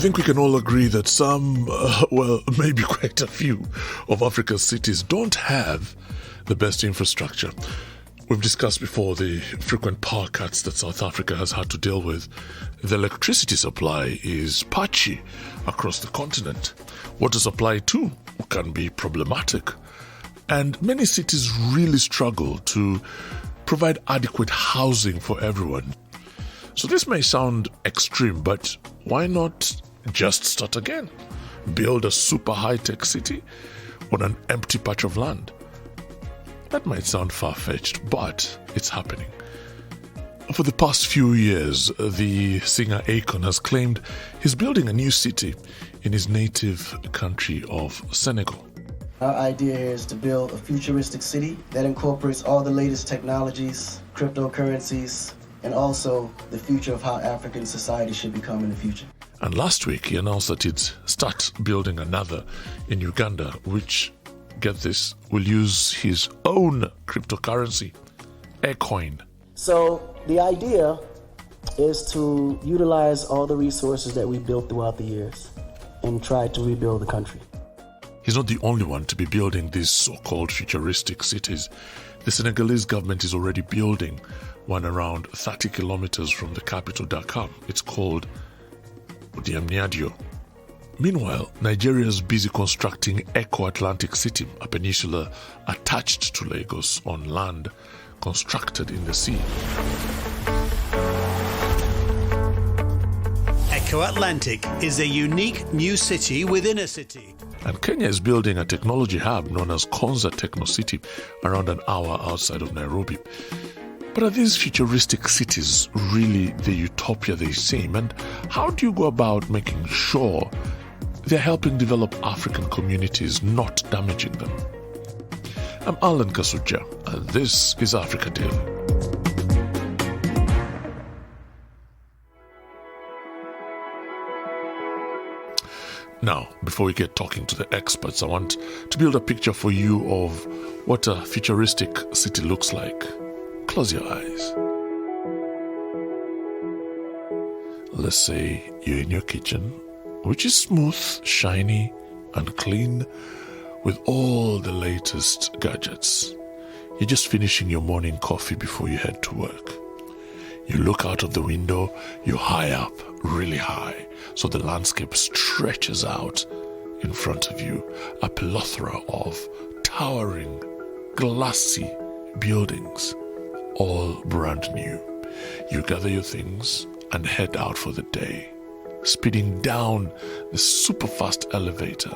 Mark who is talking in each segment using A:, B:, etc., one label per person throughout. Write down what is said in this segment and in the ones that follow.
A: think we can all agree that some, maybe quite a few of Africa's cities don't have the best infrastructure. We've discussed before the frequent power cuts that South Africa has had to deal with. The electricity supply is patchy across the continent. Water supply too can be problematic. And many cities really struggle to provide adequate housing for everyone. So this may sound extreme, but why not just start again? Build a super high-tech city on an empty patch of land. That might sound far-fetched, but it's happening. For the past few years, the singer Aikon has claimed he's building a new city in his native country of Senegal.
B: Our idea here is to build a futuristic city that incorporates all the latest technologies, cryptocurrencies, and also the future of how African society should become in the future.
A: And last week, he announced that he'd start building another in Uganda, which, get this, will use his own cryptocurrency, Aikon.
B: So the idea is to utilize all the resources that we built throughout the years and try to rebuild the country.
A: He's not the only one to be building these so-called futuristic cities. The Senegalese government is already building one around 30 kilometers from the capital, Dakar. It's called Diamniadio. Meanwhile, Nigeria is busy constructing Eco Atlantic City, a peninsula attached to Lagos on land constructed in the sea.
C: Eco Atlantic is a unique new city within a city.
A: And Kenya is building a technology hub known as Konza Techno City, around an hour outside of Nairobi. But are these futuristic cities really the utopia they seem? And how do you go about making sure they're helping develop African communities, not damaging them? I'm Alan Kasuja, and this is Africa Daily. Now, before we get talking to the experts, I want to build a picture for you of what a futuristic city looks like. Close your eyes. Let's say you're in your kitchen, which is smooth, shiny, and clean, with all the latest gadgets. You're just finishing your morning coffee before you head to work. You look out of the window, you're high up, really high, so the landscape stretches out in front of you, a plethora of towering, glassy buildings, all brand new. You gather your things and head out for the day, speeding down the super fast elevator.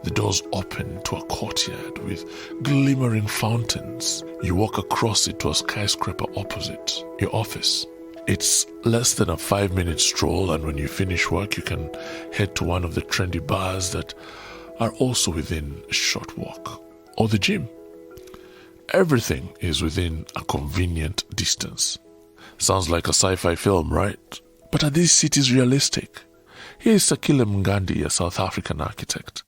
A: The doors open to a courtyard with glimmering fountains. You walk across it to a skyscraper opposite your office. It's less than a 5-minute stroll, and when you finish work, you can head to one of the trendy bars that are also within a short walk, or the gym. Everything is within a convenient distance. Sounds like a sci-fi film, right? But are these cities realistic? Here is Sakile Mngandi, a South African architect.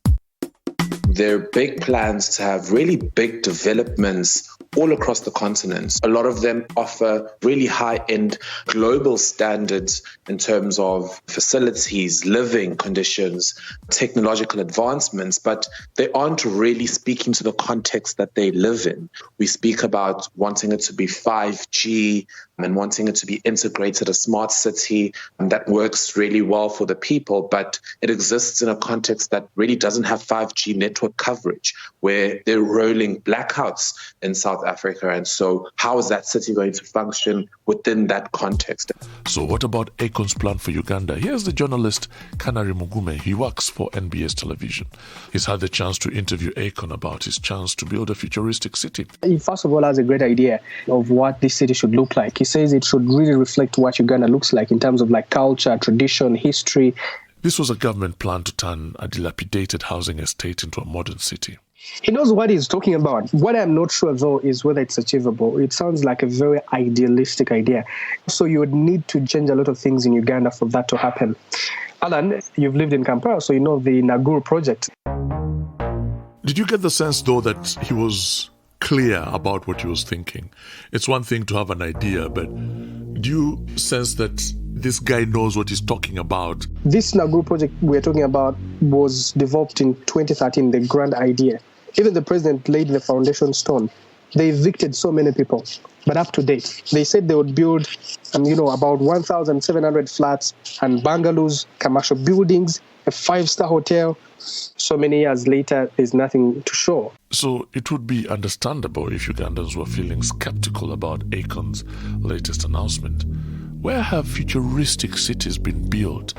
D: There are big plans to have really big developments all across the continent. A lot of them offer really high-end global standards in terms of facilities, living conditions, technological advancements, but they aren't really speaking to the context that they live in. We speak about wanting it to be 5G and wanting it to be integrated, a smart city that works really well for the people, but it exists in a context that really doesn't have 5G network coverage, where they're rolling blackouts in South Africa. And so how is that city going to function within that context?
A: So what about Aikon's plan for Uganda? Here's the journalist Kanari Mugume. He works for NBS Television. He's had the chance to interview Aikon about his chance to build a futuristic city.
E: He first of all has a great idea of what this city should look like. He says it should really reflect what Uganda looks like in terms of like culture, tradition, history.
A: This was a government plan to turn a dilapidated housing estate into a modern city.
E: He knows what he's talking about. What I'm not sure, though, is whether it's achievable. It sounds like a very idealistic idea. So you would need to change a lot of things in Uganda for that to happen. Alan, you've lived in Kampala, so you know the Naguru project.
A: Did you get the sense, though, that he was clear about what he was thinking? It's one thing to have an idea, but do you sense that this guy knows what he's talking about.
E: This Naguru project we're talking about was developed in 2013, the grand idea. Even the president laid the foundation stone. They evicted so many people. But up to date, they said they would build, about 1,700 flats and bungalows, commercial buildings, a 5-star hotel. So many years later, there's nothing to show.
A: So it would be understandable if Ugandans were feeling skeptical about Aikon's latest announcement. Where have futuristic cities been built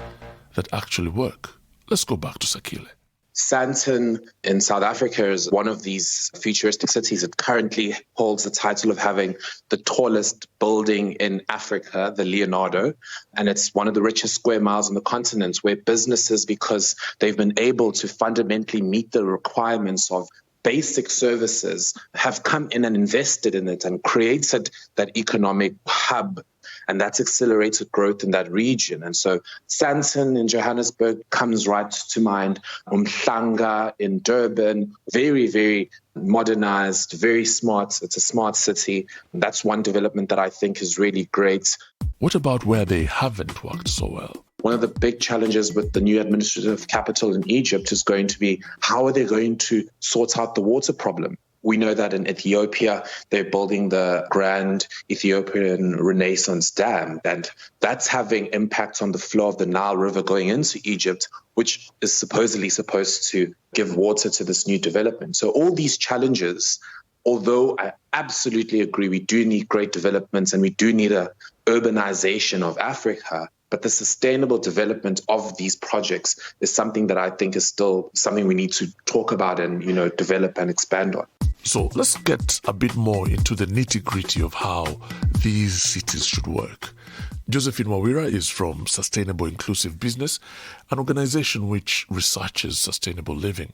A: that actually work? Let's go back to Sakile.
D: Sandton in South Africa is one of these futuristic cities. It currently holds the title of having the tallest building in Africa, the Leonardo, and it's one of the richest square miles on the continent, where businesses, because they've been able to fundamentally meet the requirements of basic services, have come in and invested in it and created that economic hub. And that's accelerated growth in that region. And so Sandton in Johannesburg comes right to mind. Umhlanga in Durban, very, very modernized, very smart. It's a smart city. And that's one development that I think is really great.
A: What about where they haven't worked so well?
D: One of the big challenges with the new administrative capital in Egypt is going to be, how are they going to sort out the water problem? We know that in Ethiopia, they're building the Grand Ethiopian Renaissance Dam, and that's having impact on the flow of the Nile River going into Egypt, which is supposedly supposed to give water to this new development. So all these challenges, although I absolutely agree we do need great developments and we do need a urbanization of Africa, but the sustainable development of these projects is something that I think is still something we need to talk about and, develop and expand on.
A: So let's get a bit more into the nitty-gritty of how these cities should work. Josephine Wawira is from Sustainable Inclusive Business, an organization which researches sustainable living.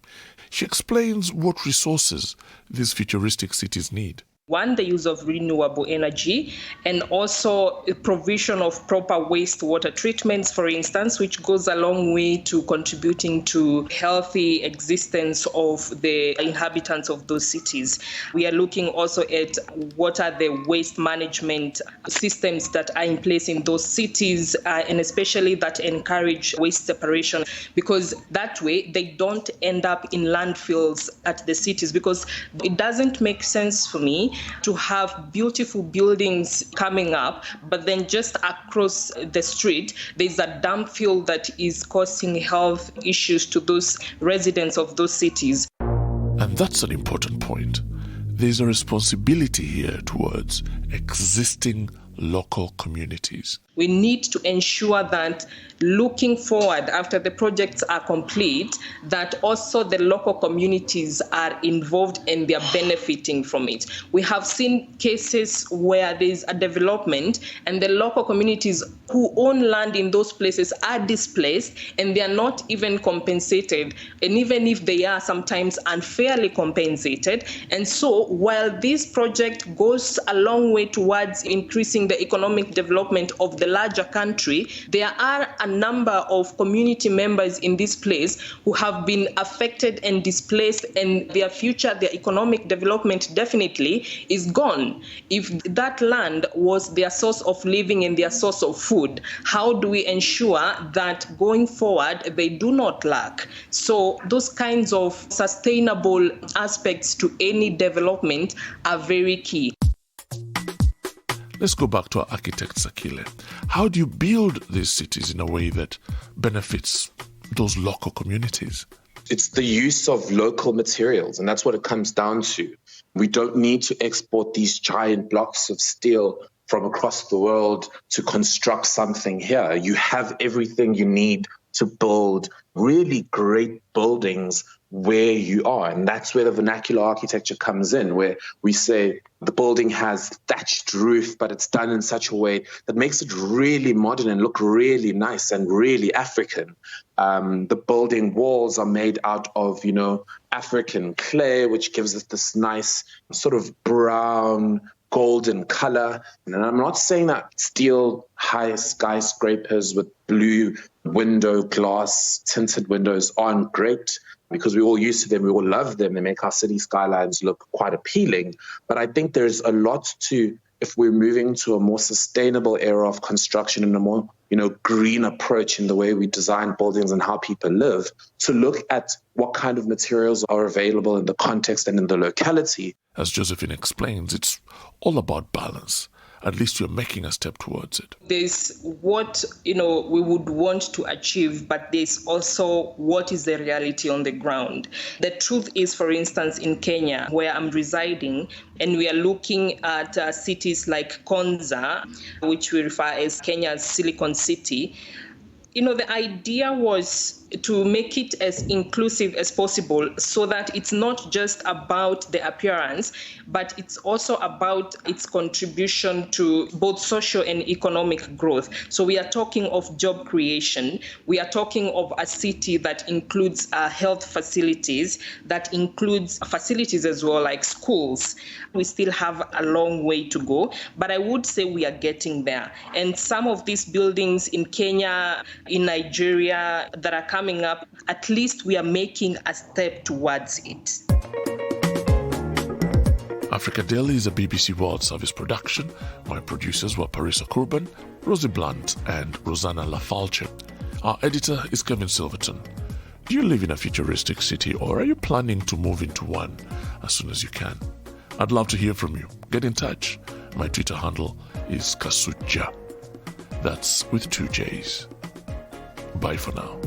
A: She explains what resources these futuristic cities need.
F: One, the use of renewable energy, and also a provision of proper wastewater treatments, for instance, which goes a long way to contributing to healthy existence of the inhabitants of those cities. We are looking also at what are the waste management systems that are in place in those cities, and especially that encourage waste separation, because that way they don't end up in landfills at the cities, because it doesn't make sense for me to have beautiful buildings coming up, but then just across the street, there's a dump field that is causing health issues to those residents of those cities.
A: And that's an important point. There's a responsibility here towards existing local communities.
F: We need to ensure that looking forward after the projects are complete, that also the local communities are involved and they are benefiting from it. We have seen cases where there's a development and the local communities who own land in those places are displaced and they are not even compensated. And even if they are sometimes unfairly compensated. And so while this project goes a long way towards increasing the economic development of the larger country, there are a number of community members in this place who have been affected and displaced, and their future, their economic development definitely is gone. If that land was their source of living and their source of food, how do we ensure that going forward they do not lack? So those kinds of sustainable aspects to any development are very key.
A: Let's go back to our architect Sakile. How do you build these cities in a way that benefits those local communities?
D: It's the use of local materials, and that's what it comes down to. We don't need to export these giant blocks of steel from across the world to construct something here. You have everything you need to build really great buildings where you are. And that's where the vernacular architecture comes in, where we say the building has thatched roof, but it's done in such a way that makes it really modern and look really nice and really African. The building walls are made out of, African clay, which gives it this nice sort of brown, golden color. And I'm not saying that steel high skyscrapers with blue window glass tinted windows aren't great, because we're all used to them, we all love them, they make our city skylines look quite appealing. But I think there's a lot to if we're moving to a more sustainable era of construction and a more, green approach in the way we design buildings and how people live, to look at what kind of materials are available in the context and in the locality.
A: As Josephine explains, it's all about balance. At least you're making a step towards it.
F: There's what, we would want to achieve, but there's also what is the reality on the ground. The truth is, for instance, in Kenya, where I'm residing, and we are looking at cities like Konza, which we refer as Kenya's Silicon City. The idea was to make it as inclusive as possible so that it's not just about the appearance, but it's also about its contribution to both social and economic growth. So we are talking of job creation. We are talking of a city that includes health facilities, that includes facilities as well, like schools. We still have a long way to go, but I would say we are getting there. And some of these buildings in Kenya, in Nigeria that are coming up, at least we are making a step towards it.
A: Africa Daily is a BBC World Service production. My producers were Parisa Kurban, Rosie Blunt, and Rosanna Lafalce. Our editor is Kevin Silverton. Do you live in a futuristic city, or are you planning to move into one as soon as you can? I'd love to hear from you. Get in touch. My Twitter handle is Kasuja. That's with 2 J's. Bye for now.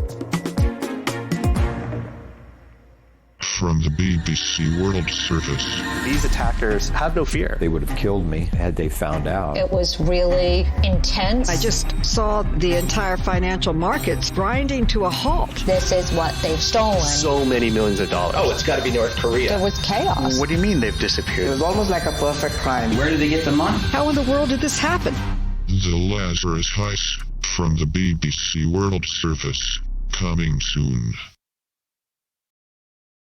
G: From the BBC World Service.
H: These attackers have no fear.
I: They would have killed me had they found out.
J: It was really intense.
K: I just saw the entire financial markets grinding to a halt.
J: This is what they've stolen.
H: So many millions of dollars.
C: Oh, it's got to be North Korea.
J: There was chaos.
H: What do you mean they've disappeared?
L: It was almost like a perfect crime.
C: Where did they get the money?
K: How in the world did this happen?
G: The Lazarus Heist from the BBC World Service. Coming soon.